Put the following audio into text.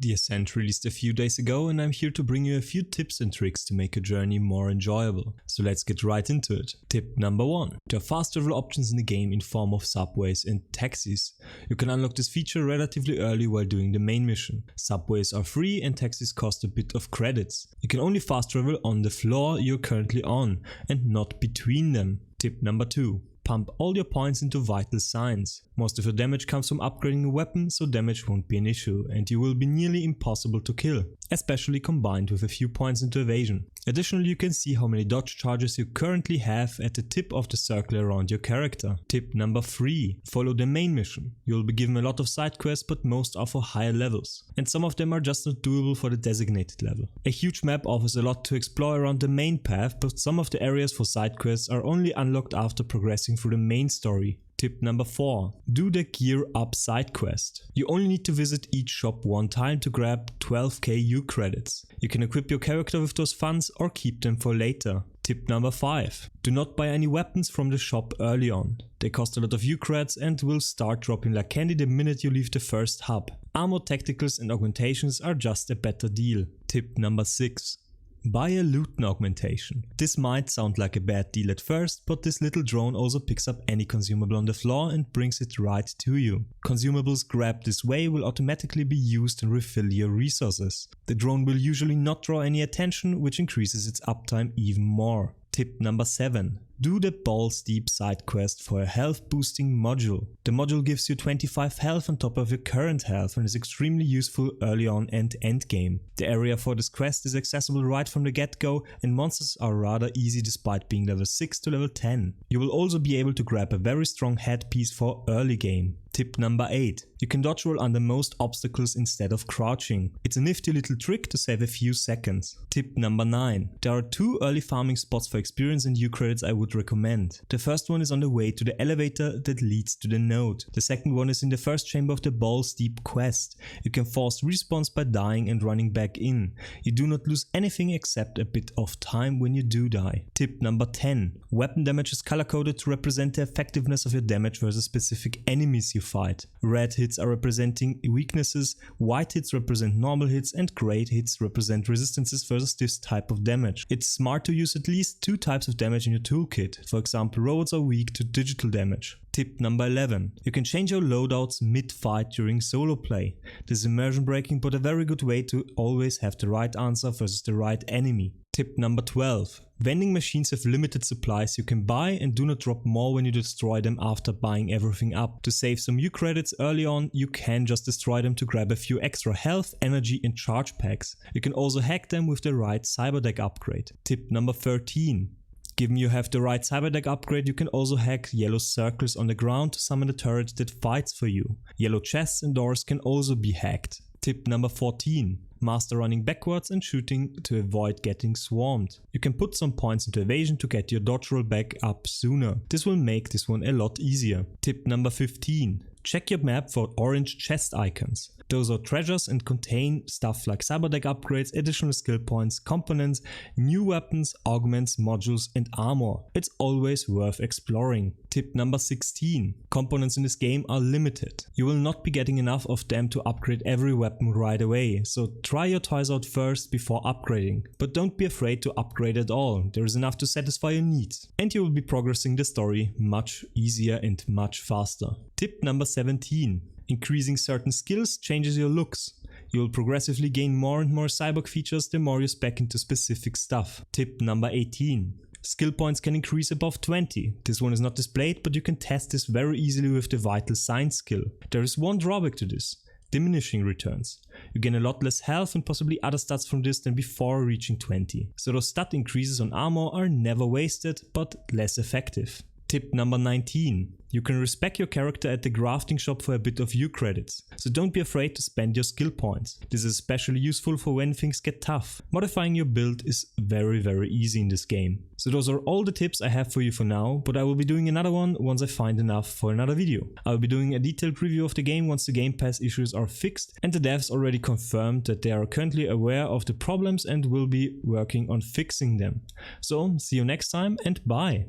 The Ascent released a few days ago and I'm here to bring you a few tips and tricks to make your journey more enjoyable. So let's get right into it. Tip number 1. There are fast travel options in the game in form of subways and taxis. You can unlock this feature relatively early while doing the main mission. Subways are free and taxis cost a bit of credits. You can only fast travel on the floor you're currently on and not between them. Tip number 2. Pump all your points into vital signs. Most of your damage comes from upgrading a weapon, so damage won't be an issue and you will be nearly impossible to kill, especially combined with a few points into evasion. Additionally, you can see how many dodge charges you currently have at the tip of the circle around your character. Tip number 3. Follow the main mission. You'll be given a lot of side quests, but most are for higher levels, and some of them are just not doable for the designated level. A huge map offers a lot to explore around the main path, but some of the areas for side quests are only unlocked after progressing through the main story. Tip number 4. Do the Gear Up side quest. You only need to visit each shop one time to grab 12k U credits. You can equip your character with those funds or keep them for later. Tip number 5. Do not buy any weapons from the shop early on. They cost a lot of U credits and will start dropping like candy the minute you leave the first hub. Armor, tacticals and augmentations are just a better deal. Tip number 6. Buy a loot augmentation. This might sound like a bad deal at first, but this little drone also picks up any consumable on the floor and brings it right to you. Consumables grabbed this way will automatically be used and refill your resources. The drone will usually not draw any attention, which increases its uptime even more. Tip number 7. Do the Balls Deep side quest for a health boosting module. The module gives you 25 health on top of your current health and is extremely useful early on and endgame. The area for this quest is accessible right from the get-go and monsters are rather easy despite being level 6 to level 10. You will also be able to grab a very strong headpiece for early game. Tip number 8. You can dodge roll under most obstacles instead of crouching. It's a nifty little trick to save a few seconds. Tip number 9. There are 2 early farming spots for experience and U credits I would recommend. The first one is on the way to the elevator that leads to the node. The second one is in the first chamber of the Balls Deep quest. You can force respawns by dying and running back in. You do not lose anything except a bit of time when you do die. Tip number 10. Weapon damage is color coded to represent the effectiveness of your damage versus specific enemies you fight. Red hits are representing weaknesses, white hits represent normal hits and gray hits represent resistances versus this type of damage. It's smart to use at least 2 types of damage in your toolkit. For example, robots are weak to digital damage. Tip number 11. You can change your loadouts mid-fight during solo play. This is immersion breaking but a very good way to always have the right answer versus the right enemy. Tip number 12. Vending machines have limited supplies you can buy and do not drop more when you destroy them after buying everything up. To save some U credits early on, you can just destroy them to grab a few extra health, energy and charge packs. You can also hack them with the right cyberdeck upgrade. Tip number 13. Given you have the right cyberdeck upgrade, you can also hack yellow circles on the ground to summon a turret that fights for you. Yellow chests and doors can also be hacked. Tip number 14. Master running backwards and shooting to avoid getting swarmed. You can put some points into evasion to get your dodge roll back up sooner. This will make this one a lot easier. Tip number 15. Check your map for orange chest icons. Those are treasures and contain stuff like cyberdeck upgrades, additional skill points, components, new weapons, augments, modules and armor. It's always worth exploring. Tip number 16. Components in this game are limited. You will not be getting enough of them to upgrade every weapon right away, so try your toys out first before upgrading. But don't be afraid to upgrade at all, there is enough to satisfy your needs. And you will be progressing the story much easier and much faster. Tip number 17. Increasing certain skills changes your looks. You will progressively gain more and more cyborg features the more you spec into specific stuff. Tip number 18. Skill points can increase above 20. This one is not displayed, but you can test this very easily with the vital sign skill. There is one drawback to this. Diminishing returns. You gain a lot less health and possibly other stats from this than before reaching 20. So those stat increases on armor are never wasted, but less effective. Tip number 19. You can respec your character at the crafting shop for a bit of U credits, so don't be afraid to spend your skill points. This is especially useful for when things get tough. Modifying your build is very easy in this game. So those are all the tips I have for you for now, but I will be doing another one once I find enough for another video. I will be doing a detailed review of the game once the Game Pass issues are fixed and the devs already confirmed that they are currently aware of the problems and will be working on fixing them. So see you next time and bye!